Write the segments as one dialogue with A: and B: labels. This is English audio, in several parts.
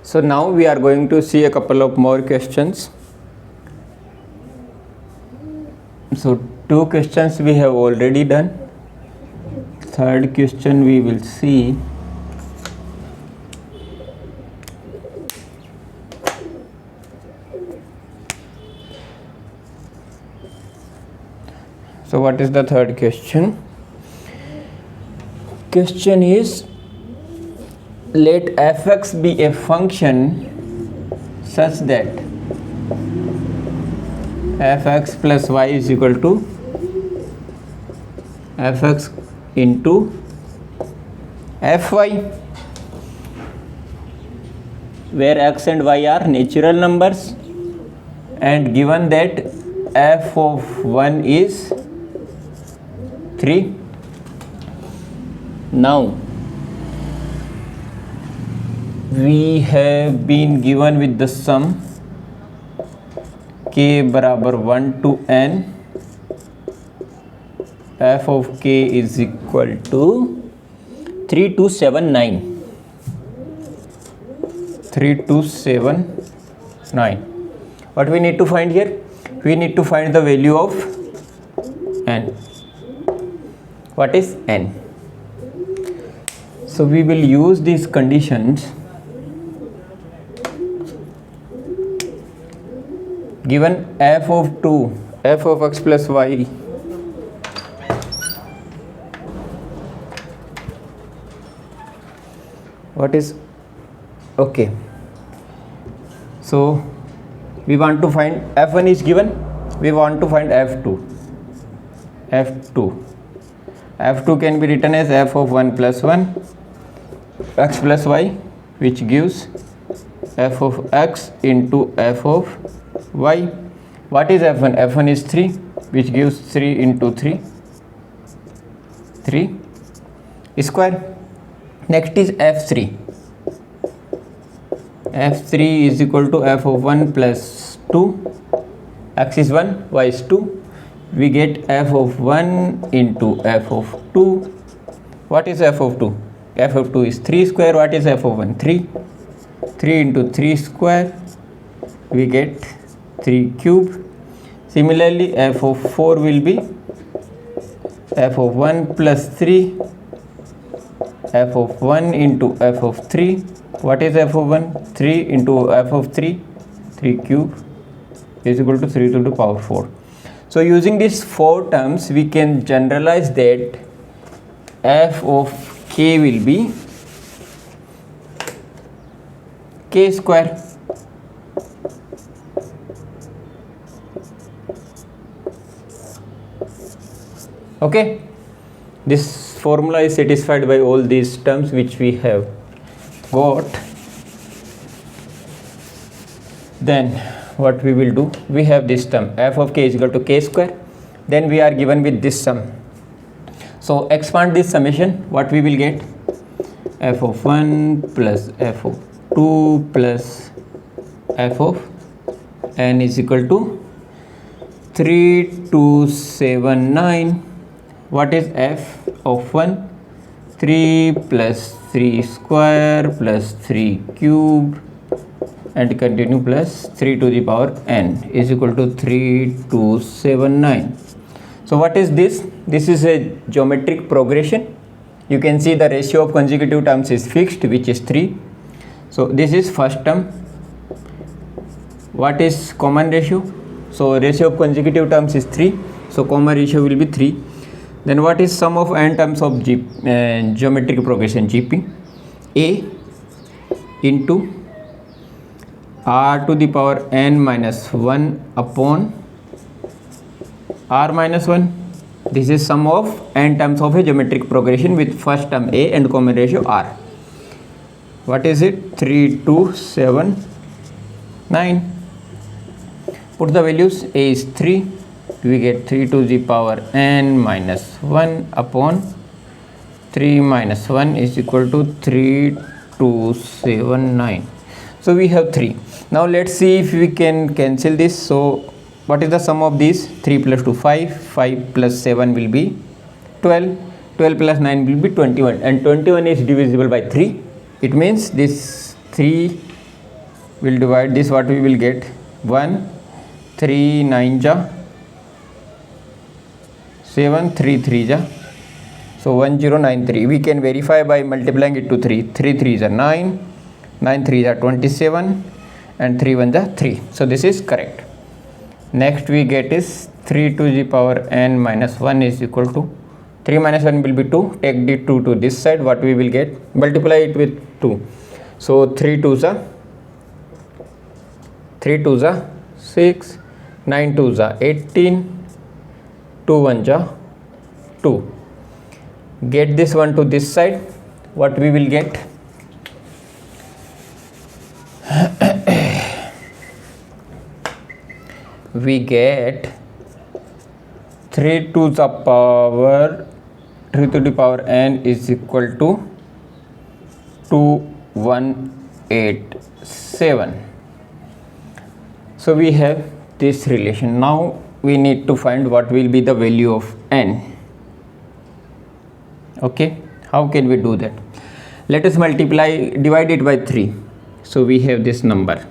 A: So now we are going to see a couple of more questions. So 2 questions we have already done. Third question we will see. So what is the third question? Question is, let fx be a function such that fx plus y is equal to fx into fy, where x and y are natural numbers, and given that f of 1 is 3. Now we have been given with the sum k बराबर 1 to n, f of k is equal to 3279. 3279. What we need to find here? We need to find the value of n. What is n? So we will use these conditions. Given f of 2, f of x plus y what is okay. So we want to find f1 is given, we want to find f2. F2 can be written as f of 1 plus 1 x plus y, which gives f of x into f of y. What is f1? F1 is 3, which gives 3 into 3 square. Next is f3. F3 is equal to f of 1 plus 2. X is 1, y is 2. We get f of 1 into f of 2. What is f of 2? F of 2 is 3 square. What is f of 1? 3. 3 into 3 square. We get 3 cube. Similarly, f of 4 will be f of 1 plus 3, f of 1 into f of 3. What is f of 1? 3 into f of 3, 3 cube is equal to 3 to the power 4. So using these 4 terms, we can generalize that f of k will be k square. Okay, this formula is satisfied by all these terms which we have got. Then what we will do, we have this term f of k is equal to k square, then we are given with this sum. So expand this summation, what we will get? F of 1 plus f of 2 plus f of n is equal to 3279. What is f of 1? 3 plus 3 square plus 3 cube and continue plus 3 to the power n is equal to 3279. So what is this? This is a geometric progression. You can see the ratio of consecutive terms is fixed, which is 3. So this is first term. What is common ratio? So ratio of consecutive terms is 3. So common ratio will be 3. Then what is sum of n terms of geometric progression? GP. A into r to the power n minus 1 upon r minus 1. This is sum of n terms of a geometric progression with first term a and common ratio r. What is it? 3279. Put the values. A is 3. We get 3 to the power n minus 1 upon 3 minus 1 is equal to 3279. So we have 3. Now let's see if we can cancel this. So what is the sum of these? 3 plus 2 5, 5 plus 7 will be 12, 12 plus 9 will be 21, and 21 is divisible by 3. It means this 3 we'll divide this, what we will get, 1 3 9 ja 7 3 3 ja, so 1093. We can verify by multiplying it to 3. 3 3 are 9, 9 3 are 27, and 3 1 are 3. So this is correct. Next we get is 3 to the power n minus 1 is equal to 3 minus 1 will be 2. Take the 2 to this side. What we will get? Multiply it with 2. So 3 2s are 6, 9 2s are 18, 2 1s are 2. Get this one to this side. What we will get? We get 3 to the power n is equal to 2187. So we have this relation. Now we need to find what will be the value of n. Okay, how can we do that? Let us divide it by 3. So we have this number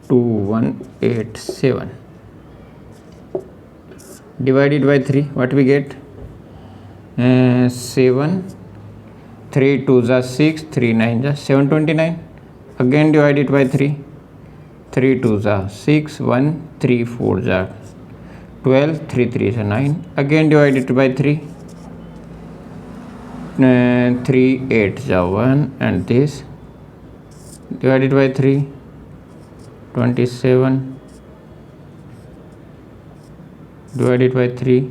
A: 2187 divided by 3. What we get? 7, 3 2s are 6, 3 9s are 729. Again divided by 3. 3 2s are 6, 1 3 4s are 12, 3 3s are 9. Again divided by 3. 3 8s are 1, and this divided by 3. 27 divided by 3,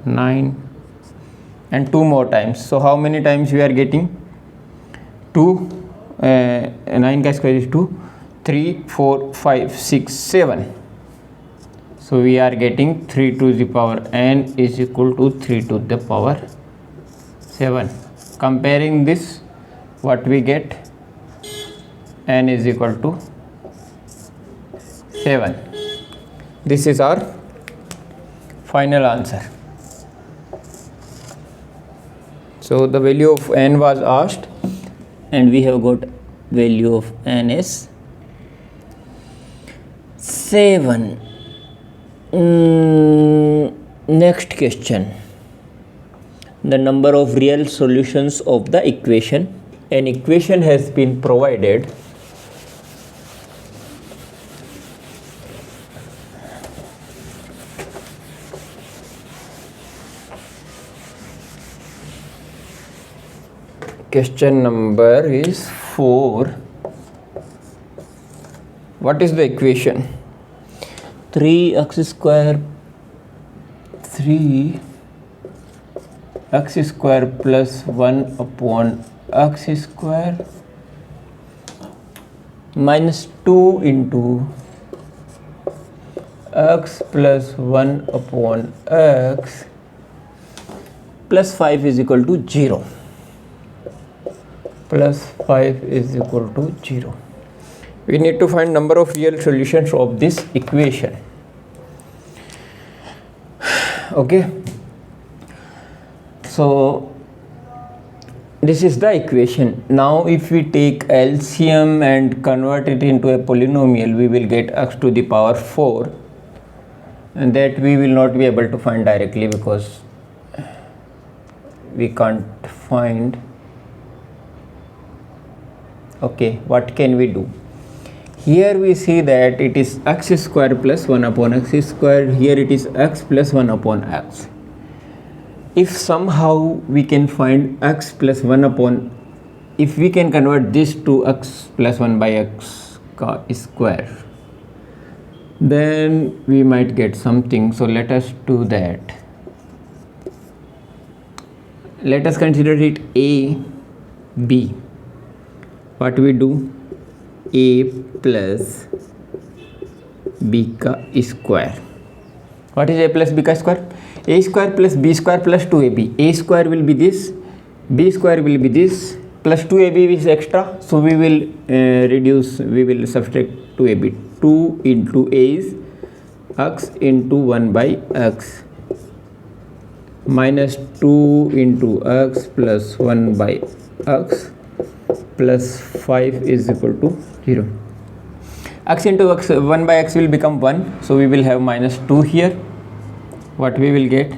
A: 9, and 2 more times. So how many times we are getting? 2, 9 ka square is 2, 3 4 5 6 7. So we are getting 3 to the power n is equal to 3 to the power 7. Comparing this, what we get? N is equal to 7. This is our final answer. So the value of n was asked, and we have got value of n is 7. Next question. The number of real solutions of the equation. An equation has been provided. Question number is 4. What is the equation? 3x square plus 1 upon x square minus 2 into x plus 1 upon x plus 5 is equal to 0. Plus 5 is equal to 0. We need to find number of real solutions of this equation. Okay. So this is the equation. Now if we take LCM and convert it into a polynomial, we will get x to the power 4, and that we will not be able to find directly because we can't find. Okay, what can we do? Here we see that it is x square plus 1 upon x square. Here it is x plus 1 upon x. If somehow we can find x plus 1 upon, if we can convert this to x plus 1 by x square, then we might get something. So let us do that. Let us consider it a, b. What we do? A plus b ka square. What is a plus b ka square? A square plus b square plus 2ab. A square will be this, b square will be this, plus 2ab is extra, so we will we will subtract 2ab. 2 into a is x into 1 by x minus 2 into x plus 1 by x plus 5 is equal to 0. X into x, 1 by x will become 1, so we will have minus 2 here. What we will get,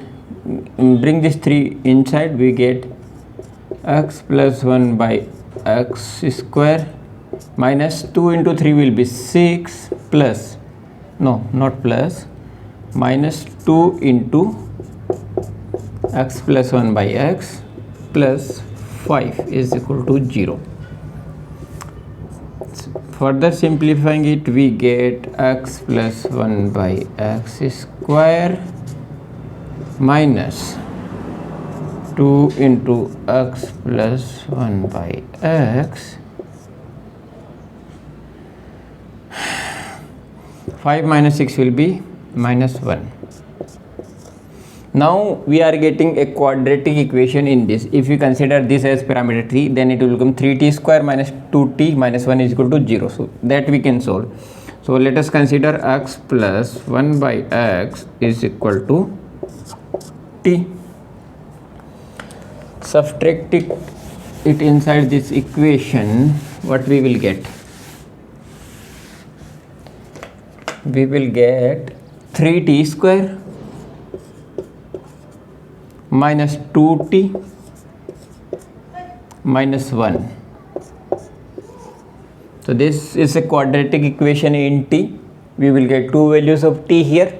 A: bring this 3 inside, we get x plus 1 by x square minus 2 into 3 will be 6 plus, no, not plus, minus 2 into x plus 1 by x plus 5 is equal to 0. Further simplifying it, we get x plus 1 by x square minus 2 into x plus 1 by x, 5 minus 6 will be minus 1. Now we are getting a quadratic equation in this. If we consider this as parameter 3, then it will become 3t square minus 2t minus 1 is equal to 0. So that we can solve. So let us consider x plus 1 by x is equal to t. Subtracting it inside this equation, what we will get? We will get 3t square minus 2t minus 1. So this is a quadratic equation in t. We will get two values of t here.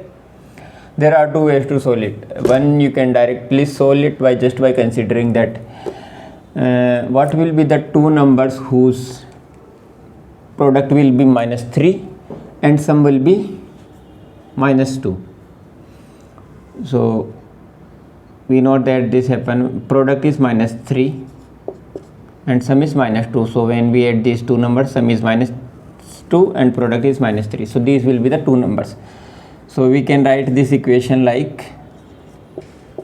A: There are two ways to solve it. One, you can directly solve it by considering that what will be the two numbers whose product will be minus 3 and sum will be minus 2. So we know that this happen, product is minus 3 and sum is minus 2. So when we add these two numbers, sum is minus 2 and product is minus 3. So these will be the two numbers. So we can write this equation like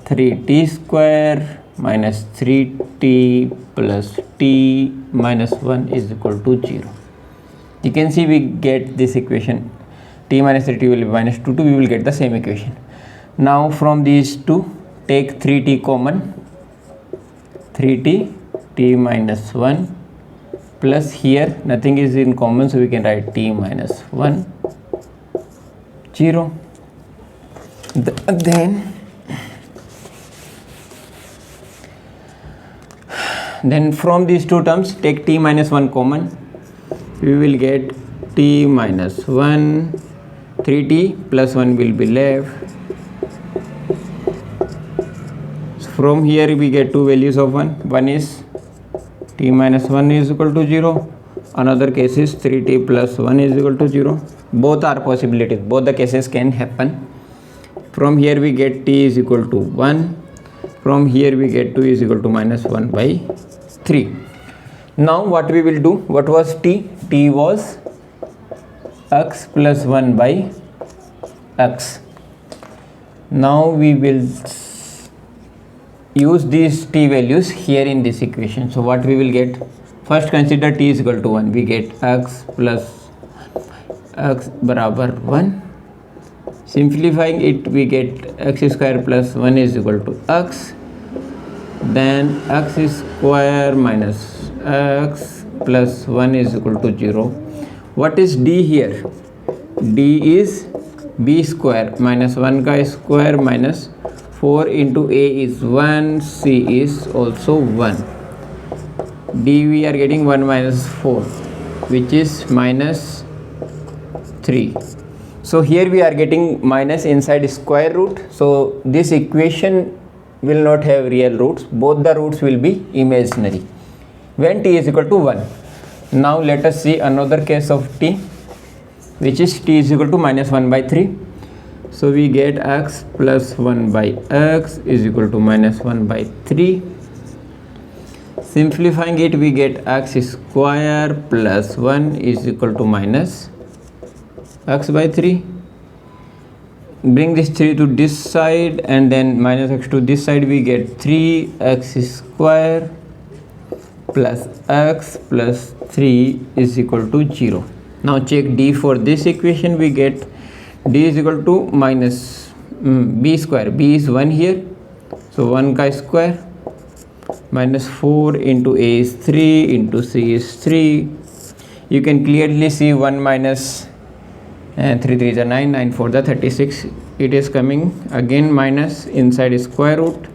A: 3t square minus 3t plus t minus 1 is equal to 0. You can see we get this equation, t minus 3t will be minus 2, we will get the same equation. Now from these two, take 3t common, 3t, t minus 1 plus here nothing is in common, so we can write t minus 1, 0. Then from these two terms, take t minus 1 common, we will get t minus 1, 3t plus 1 will be left. From here we get two values of 1. One is t minus 1 is equal to 0. Another case is 3t plus 1 is equal to 0. Both are possibilities. Both the cases can happen. From here we get t is equal to 1. From here we get 2 is equal to minus 1 by 3. Now what we will do? What was t? T was x plus 1 by x. Now we will use these t values here in this equation. So what we will get? First consider t is equal to 1. We get x plus x barabar 1. Simplifying it, we get x square plus 1 is equal to x. Then x square minus x plus 1 is equal to 0. What is d here? D is b square minus 1 ka square minus 4 into a is 1, c is also 1. D we are getting 1 minus 4, which is minus 3. So here we are getting minus inside square root. So this equation will not have real roots. Both the roots will be imaginary when t is equal to 1. Now let us see another case of t, which is t is equal to minus 1 by 3. So we get x plus 1 by x is equal to minus 1 by 3. Simplifying it, we get x square plus 1 is equal to minus x by 3. Bring this 3 to this side and then minus x to this side, we get 3x square plus x plus 3 is equal to 0. Now check d for this equation, we get d is equal to minus b square. B is 1 here, so 1 ka square minus 4 into a is 3 into c is 3. You can clearly see 1 minus 3 3 is 9, 9 4 is 36. It is coming again minus, inside is square root.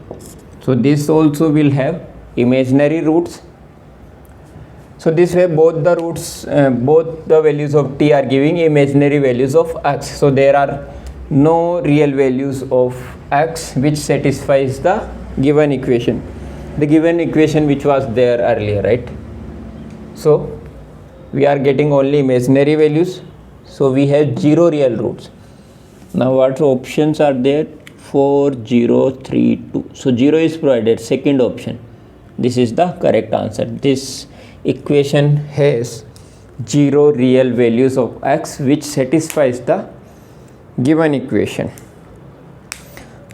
A: So this also will have imaginary roots. So this way both the roots, both the values of t are giving imaginary values of x. So there are no real values of x which satisfies the given equation. The given equation which was there earlier, right? So we are getting only imaginary values. So we have 0 real roots. Now what options are there? 4, 0, 3, 2. So 0 is provided, second option. This is the correct answer. This equation has 0 real values of x which satisfies the given equation.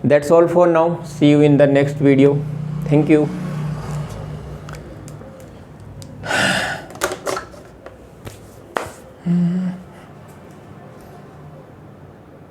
A: That's all for now. See you in the next video. Thank you.